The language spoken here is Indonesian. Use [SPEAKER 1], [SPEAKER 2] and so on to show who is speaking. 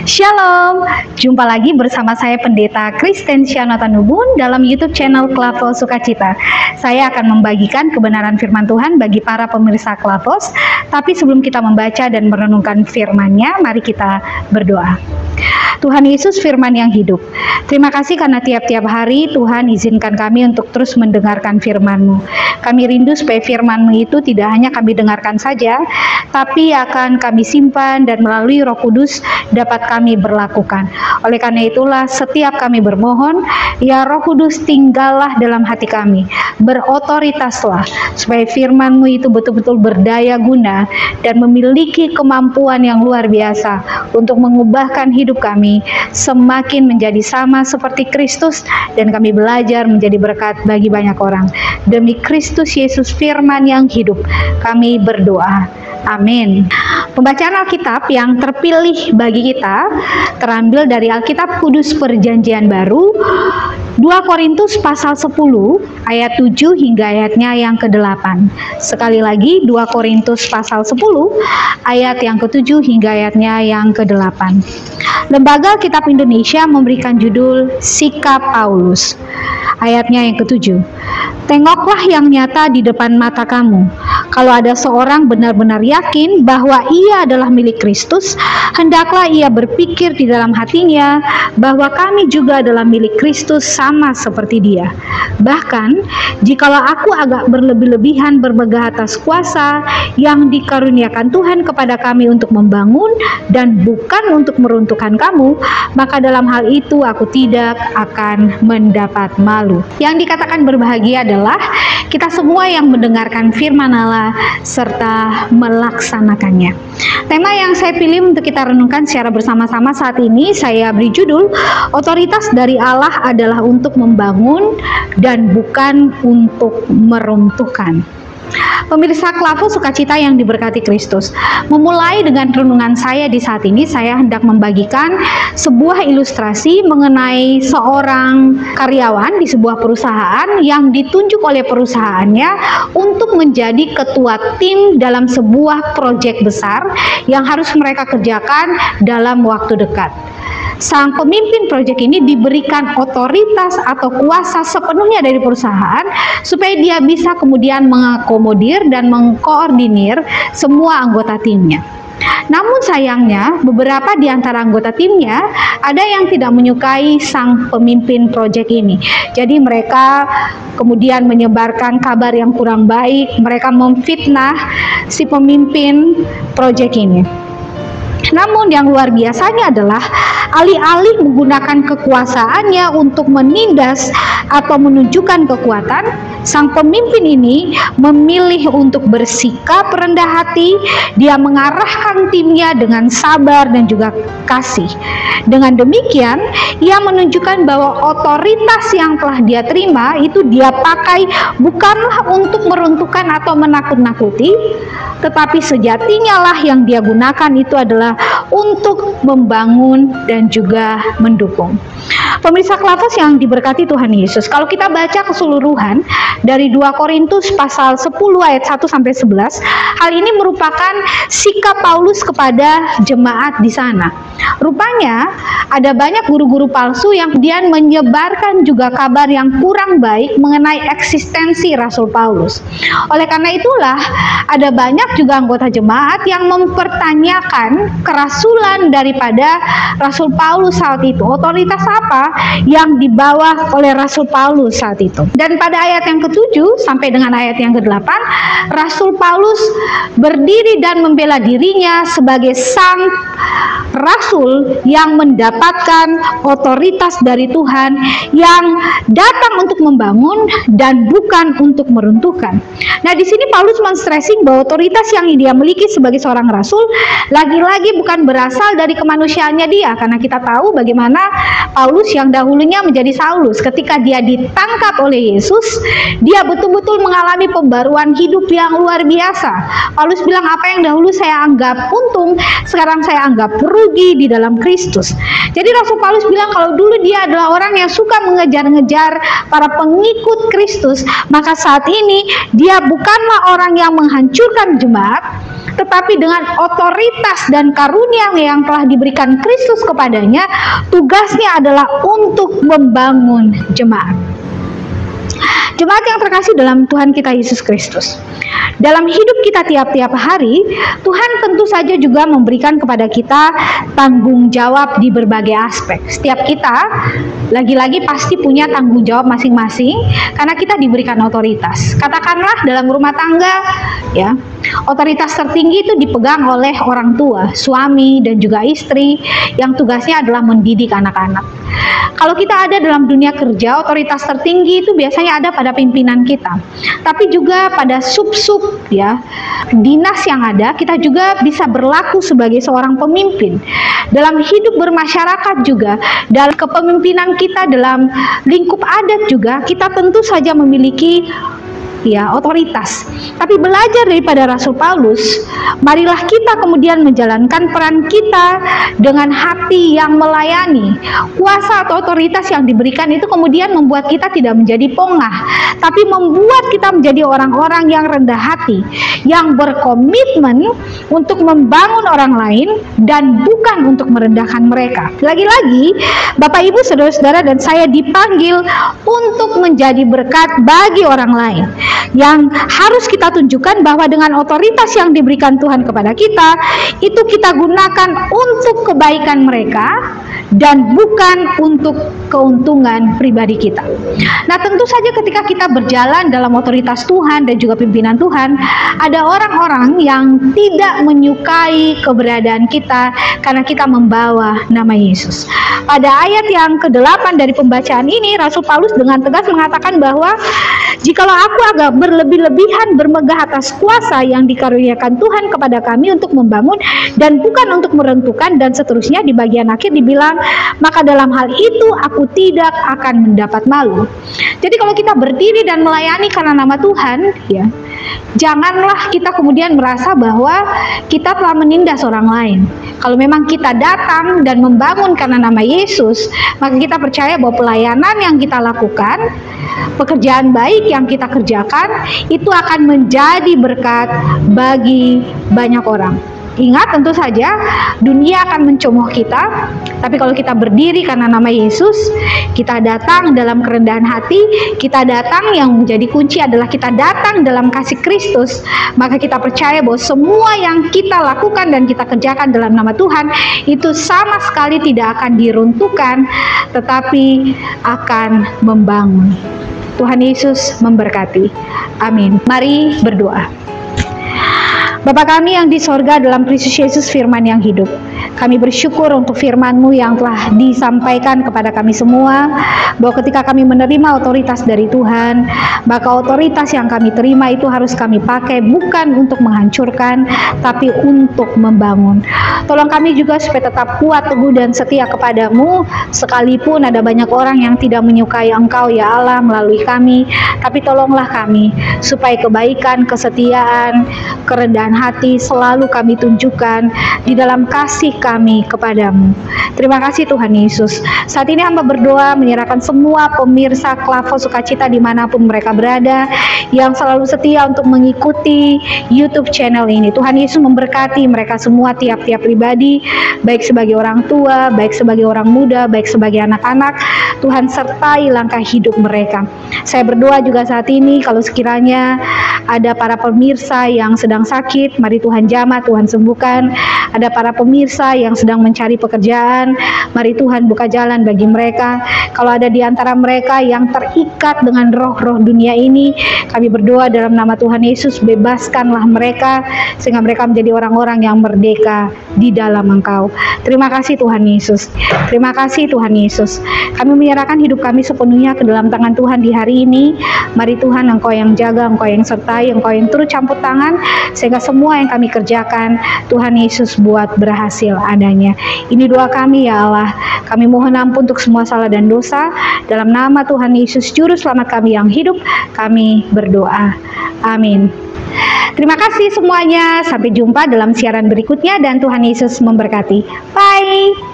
[SPEAKER 1] Shalom, jumpa lagi bersama saya Pendeta Kristensia Notanubun dalam YouTube channel Klavos Sukacita. Saya akan membagikan kebenaran firman Tuhan bagi para pemirsa Klavos. Tapi sebelum kita membaca dan merenungkan firman-Nya, mari kita berdoa. Tuhan Yesus, firman yang hidup, terima kasih karena tiap-tiap hari Tuhan izinkan kami untuk terus mendengarkan firman-Mu. Kami rindu supaya firman-Mu itu tidak hanya kami dengarkan saja, tapi akan kami simpan dan melalui Roh Kudus dapat kami berlakukan. Oleh karena itulah setiap kami bermohon, ya Roh Kudus tinggallah dalam hati kami, berotoritaslah supaya firman-Mu itu betul-betul berdaya guna dan memiliki kemampuan yang luar biasa untuk mengubahkan hidup kami semakin menjadi sama seperti Kristus, dan kami belajar menjadi berkat bagi banyak orang. Demi Kristus Yesus firman yang hidup, kami berdoa. Amin. Pembacaan Alkitab yang terpilih bagi kita terambil dari Alkitab Kudus Perjanjian Baru, 2 Korintus pasal 10 ayat 7 hingga ayatnya yang ke-8. Sekali lagi 2 Korintus pasal 10 ayat yang ke-7 hingga ayatnya yang ke-8. Lembaga Alkitab Indonesia memberikan judul Sikap Paulus. Ayatnya yang ke-7. Tengoklah yang nyata di depan mata kamu. Kalau ada seorang benar-benar yakin bahwa ia adalah milik Kristus, hendaklah ia berpikir di dalam hatinya bahwa kami juga adalah milik Kristus sama seperti dia. Bahkan, jikalau aku agak berlebih-lebihan bermegah atas kuasa yang dikaruniakan Tuhan kepada kami untuk membangun dan bukan untuk meruntuhkan kamu, maka dalam hal itu aku tidak akan mendapat malu. Yang dikatakan berbahagia adalah kita semua yang mendengarkan firman Allah serta melaksanakannya. Tema yang saya pilih untuk kita renungkan secara bersama-sama saat ini saya beri judul, otoritas dari Allah adalah untuk membangun dan bukan untuk meruntuhkan. Pemirsa Klavos Sukacita yang diberkati Kristus, memulai dengan renungan saya di saat ini, saya hendak membagikan sebuah ilustrasi mengenai seorang karyawan di sebuah perusahaan yang ditunjuk oleh perusahaannya untuk menjadi ketua tim dalam sebuah proyek besar yang harus mereka kerjakan dalam waktu dekat. Sang pemimpin proyek ini diberikan otoritas atau kuasa sepenuhnya dari perusahaan supaya dia bisa kemudian mengakomodir dan mengkoordinir semua anggota timnya. Namun sayangnya beberapa di antara anggota timnya ada yang tidak menyukai sang pemimpin proyek ini. Jadi mereka kemudian menyebarkan kabar yang kurang baik, mereka memfitnah si pemimpin proyek ini. Namun yang luar biasanya adalah alih-alih menggunakan kekuasaannya untuk menindas atau menunjukkan kekuatan, sang pemimpin ini memilih untuk bersikap rendah hati. Dia mengarahkan timnya dengan sabar dan juga kasih. Dengan demikian, ia menunjukkan bahwa otoritas yang telah dia terima itu dia pakai bukanlah untuk meruntuhkan atau menakut-nakuti, tetapi sejatinya lah yang dia gunakan itu adalah untuk membangun dan juga mendukung. Pemirsa Klavos yang diberkati Tuhan Yesus, kalau kita baca keseluruhan dari 2 Korintus pasal 10 ayat 1 sampai 11, hal ini merupakan sikap Paulus kepada jemaat di sana. Rupanya ada banyak guru-guru palsu yang kemudian menyebarkan juga kabar yang kurang baik mengenai eksistensi Rasul Paulus. Oleh karena itulah ada banyak juga anggota jemaat yang mempertanyakan kerasulan daripada Rasul Paulus saat itu. Otoritas apa yang dibawa oleh Rasul Paulus saat itu? Dan pada ayat yang ke-7 sampai dengan ayat yang ke-8, Rasul Paulus berdiri dan membela dirinya sebagai sang rasul yang mendapatkan otoritas dari Tuhan, yang datang untuk membangun dan bukan untuk meruntuhkan. Nah, di sini Paulus men-stressing bahwa otoritas yang dia miliki sebagai seorang rasul lagi-lagi bukan berasal dari kemanusiaannya dia, karena kita tahu bagaimana Paulus yang dahulunya menjadi Saulus, ketika dia ditangkap oleh Yesus, dia betul-betul mengalami pembaruan hidup yang luar biasa. Paulus bilang, apa yang dahulu saya anggap untung, sekarang saya anggap rugi di dalam Kristus. Jadi Rasul Paulus bilang kalau dulu dia adalah orang yang suka mengejar-ngejar para pengikut Kristus, maka saat ini dia bukanlah orang yang menghancurkan jemaat, tetapi dengan otoritas dan karunia yang telah diberikan Kristus kepadanya, tugasnya adalah untuk membangun jemaat. Jemaat yang terkasih dalam Tuhan kita Yesus Kristus. Dalam hidup kita tiap-tiap hari, Tuhan tentu saja juga memberikan kepada kita tanggung jawab di berbagai aspek. Setiap kita, lagi-lagi pasti punya tanggung jawab masing-masing, karena kita diberikan otoritas. Katakanlah dalam rumah tangga, ya, otoritas tertinggi itu dipegang oleh orang tua, suami dan juga istri, yang tugasnya adalah mendidik anak-anak. Kalau kita ada dalam dunia kerja, otoritas tertinggi itu biasanya ada pada pimpinan kita, tapi juga pada sub-sub, ya, dinas yang ada. Kita juga bisa berlaku sebagai seorang pemimpin dalam hidup bermasyarakat juga. Dalam kepemimpinan kita dalam lingkup adat juga, kita tentu saja memiliki, ya, otoritas. Tapi belajar daripada Rasul Paulus, marilah kita kemudian menjalankan peran kita dengan hati yang melayani. Kuasa atau otoritas yang diberikan itu kemudian membuat kita tidak menjadi pongah, tapi membuat kita menjadi orang-orang yang rendah hati, yang berkomitmen untuk membangun orang lain dan bukan untuk merendahkan mereka. Lagi-lagi, Bapak Ibu, saudara-saudara dan saya dipanggil untuk menjadi berkat bagi orang lain. Yang harus kita tunjukkan bahwa dengan otoritas yang diberikan Tuhan kepada kita, itu kita gunakan untuk kebaikan mereka dan bukan untuk keuntungan pribadi kita. Nah, tentu saja ketika kita berjalan dalam otoritas Tuhan dan juga pimpinan Tuhan, ada orang-orang yang tidak menyukai keberadaan kita karena kita membawa nama Yesus. Pada ayat yang ke-8 dari pembacaan ini, Rasul Paulus dengan tegas mengatakan bahwa jikalau aku agak berlebih-lebihan bermegah atas kuasa yang dikaruniakan Tuhan kepada kami untuk membangun dan bukan untuk meruntuhkan, dan seterusnya di bagian akhir dibilang, maka dalam hal itu aku tidak akan mendapat malu. Jadi kalau kita berdiri dan melayani karena nama Tuhan, ya, janganlah kita kemudian merasa bahwa kita telah menindas orang lain. Kalau memang kita datang dan membangun karena nama Yesus, maka kita percaya bahwa pelayanan yang kita lakukan, pekerjaan baik yang kita kerjakan, itu akan menjadi berkat bagi banyak orang. Ingat, tentu saja dunia akan mencemooh kita, tapi kalau kita berdiri karena nama Yesus, kita datang dalam kerendahan hati, kita datang, yang menjadi kunci adalah kita datang dalam kasih Kristus, maka kita percaya bahwa semua yang kita lakukan dan kita kerjakan dalam nama Tuhan itu sama sekali tidak akan diruntuhkan, tetapi akan membangun. Tuhan Yesus memberkati. Amin. Mari berdoa. Bapa kami yang di sorga, dalam Kristus Yesus firman yang hidup, kami bersyukur untuk firman-Mu yang telah disampaikan kepada kami semua, bahwa ketika kami menerima otoritas dari Tuhan, maka otoritas yang kami terima itu harus kami pakai bukan untuk menghancurkan, tapi untuk membangun. Tolong kami juga supaya tetap kuat, teguh, dan setia kepada-Mu, sekalipun ada banyak orang yang tidak menyukai Engkau, ya Allah, melalui kami. Tapi tolonglah kami, supaya kebaikan, kesetiaan, kerendahan hati selalu kami tunjukkan di dalam kasih kami kepadamu. Terima kasih Tuhan Yesus. Saat ini hamba berdoa menyerahkan semua pemirsa Klavos Sukacita dimanapun mereka berada, yang selalu setia untuk mengikuti YouTube channel ini. Tuhan Yesus memberkati mereka semua, tiap-tiap pribadi, baik sebagai orang tua, baik sebagai orang muda, baik sebagai anak-anak. Tuhan sertai langkah hidup mereka. Saya berdoa juga saat ini, kalau sekiranya ada para pemirsa yang sedang sakit, mari Tuhan jamah, Tuhan sembuhkan. Ada para pemirsa yang sedang mencari pekerjaan, mari Tuhan buka jalan bagi mereka. Kalau ada di antara mereka yang terikat dengan roh-roh dunia ini, kami berdoa dalam nama Tuhan Yesus, bebaskanlah mereka, sehingga mereka menjadi orang-orang yang merdeka di dalam Engkau. Terima kasih Tuhan Yesus. Terima kasih Tuhan Yesus. Kami menyerahkan hidup kami sepenuhnya ke dalam tangan Tuhan di hari ini. Mari Tuhan, Engkau yang jaga, Engkau yang sertai, Engkau yang turut campur tangan, sehingga semua yang kami kerjakan, Tuhan Yesus buat berhasil adanya. Ini doa kami ya Allah. Kami mohon ampun untuk semua salah dan dosa. Dalam nama Tuhan Yesus, Juru Selamat kami yang hidup, kami berdoa. Amin. Terima kasih semuanya. Sampai jumpa dalam siaran berikutnya dan Tuhan Yesus memberkati. Bye.